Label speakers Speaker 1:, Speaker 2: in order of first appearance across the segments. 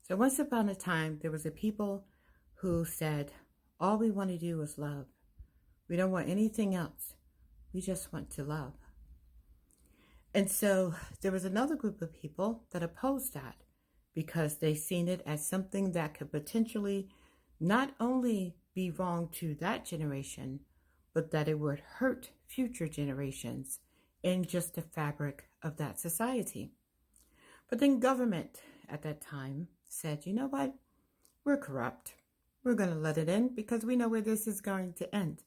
Speaker 1: So once upon a time, there was a people who said, all we want to do is love. We don't want anything else. We just want to love. And so there was another group of people that opposed that because they seen it as something that could potentially not only be wrong to that generation, but that it would hurt future generations in just the fabric of that society. But then government at that time said, you know what? We're corrupt. We're going to let it in because we know where this is going to end.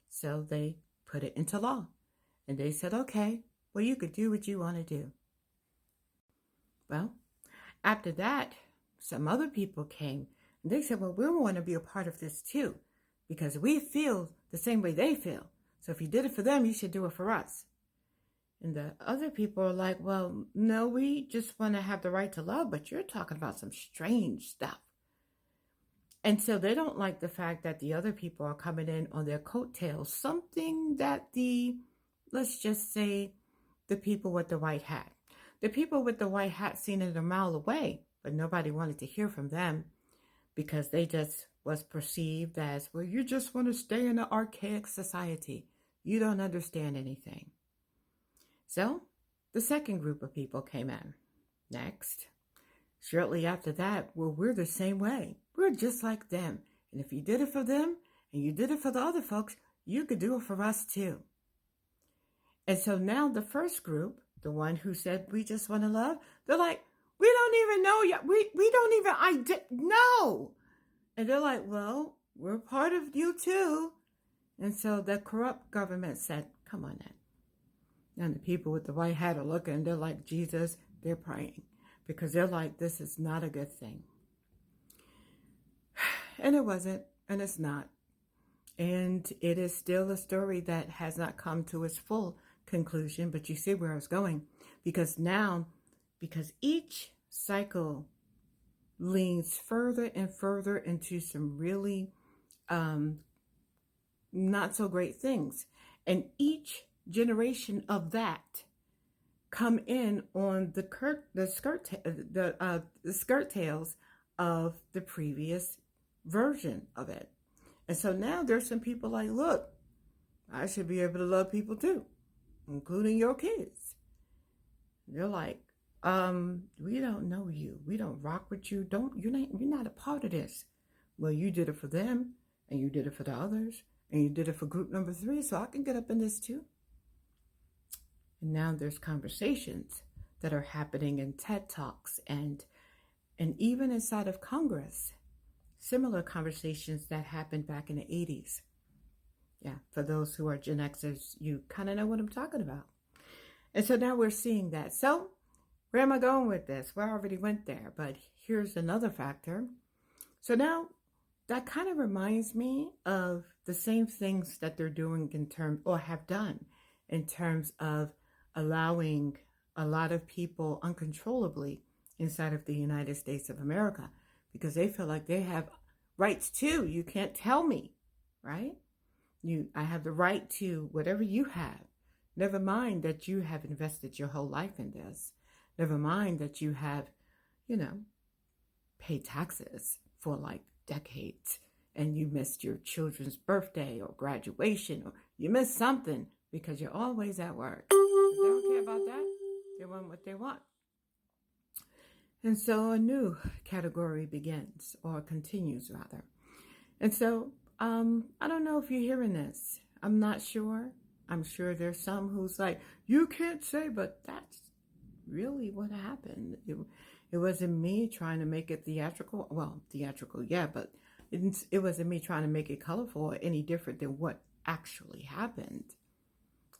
Speaker 1: So they put it into law. And they said, okay, well, you could do what you want to do. Well, after that, some other people came and they said, well, we want to be a part of this too because we feel the same way they feel. So if you did it for them, you should do it for us. And the other people are like, well, no, we just want to have the right to love, but you're talking about some strange stuff. And so they don't like the fact that the other people are coming in on their coattails, something that let's just say, the people with the white hat. The people with the white hat seen it a mile away, but nobody wanted to hear from them because they just was perceived as, well, you just want to stay in an archaic society. You don't understand anything. So the second group of people came in. Next, shortly after that, well, we're the same way. We're just like them. And if you did it for them and you did it for the other folks, you could do it for us too. And so now the first group, the one who said, we just want to love, they're like, we don't even know yet. We don't even know. And they're like, well, we're part of you too. And so the corrupt government said, come on now. And the people with the white hat are looking, they're like, Jesus, they're praying because they're like, this is not a good thing. And it wasn't, and it's not. And it is still a story that has not come to its full conclusion, but you see where I was going. Because each cycle leans further and further into some really not so great things. And each generation of that come in on the skirt tails of the previous version of it. And so now there's some people like, look, I should be able to love people too, including your kids. They're like, we don't know you. We don't rock with you. You're not a part of this. Well, you did it for them, and you did it for the others, and you did it for group number 3, so I can get up in this too. And now there's conversations that are happening in TED Talks and even inside of Congress. Similar conversations that happened back in the 80s. Yeah, for those who are Gen Xers, you kind of know what I'm talking about. And so now we're seeing that. So where am I going with this? Well, I already went there, but here's another factor. So now that kind of reminds me of the same things that they're doing in terms, or have done in terms of allowing a lot of people uncontrollably inside of the United States of America. Because they feel like they have rights too. You can't tell me, right? I have the right to whatever you have. Never mind that you have invested your whole life in this. Never mind that you have, paid taxes for like decades and you missed your children's birthday or graduation or you missed something because you're always at work. If they don't care about that, they want what they want. And so a new category begins, or continues rather. And so I don't know if you're hearing this. I'm not sure. I'm sure there's some who's like, you can't say, but that's really what happened. It wasn't me trying to make it theatrical. Well, theatrical, yeah, but it wasn't me trying to make it colorful or any different than what actually happened.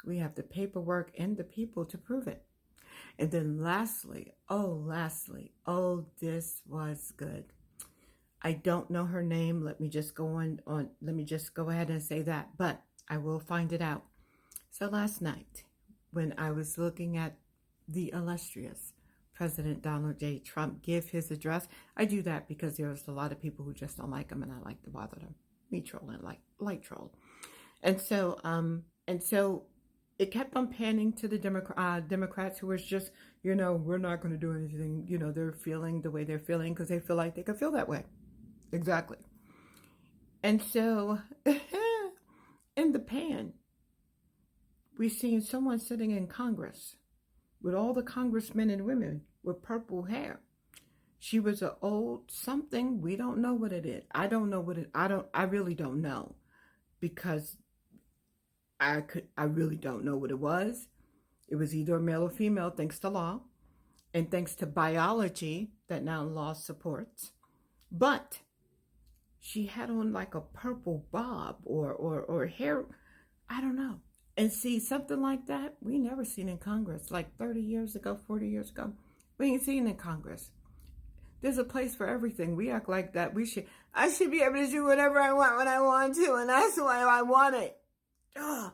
Speaker 1: We have the paperwork and the people to prove it. And then lastly, this was good. I don't know her name. Let me just go ahead and say that, but I will find it out. So last night, when I was looking at the illustrious President Donald J. Trump give his address, I do that because there's a lot of people who just don't like him, and I like to bother them. Me trolling, like light troll. And so it kept on panning to the Democrats who was just we're not going to do anything. They're feeling the way they're feeling because they feel like they can feel that way. Exactly. And so, in the pan, we seen someone sitting in Congress with all the congressmen and women with purple hair. She was an old something. We don't know what it is. I don't know what I really don't know, because I really don't know what it was. It was either male or female, thanks to law, and thanks to biology that now law supports. But she had on like a purple bob or hair, I don't know. And see, something like that, we never seen in Congress. Like 30 years ago, 40 years ago, we ain't seen in Congress. There's a place for everything. We act like that. I should be able to do whatever I want when I want to, and that's the way I want it. Ugh.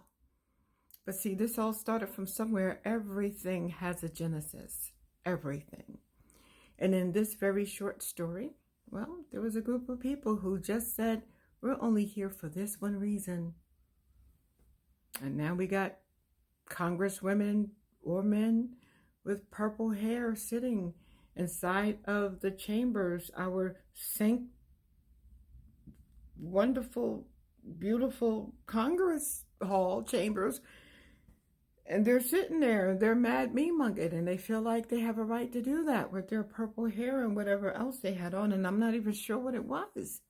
Speaker 1: But see, this all started from somewhere. Everything has a genesis. Everything. And in this very short story, well, there was a group of people who just said, we're only here for this one reason. And now we got congresswomen or men with purple hair sitting inside of the chambers, our wonderful, beautiful Congress hall chambers. And they're sitting there, they're mad me-monged, and they feel like they have a right to do that with their purple hair and whatever else they had on. And I'm not even sure what it was.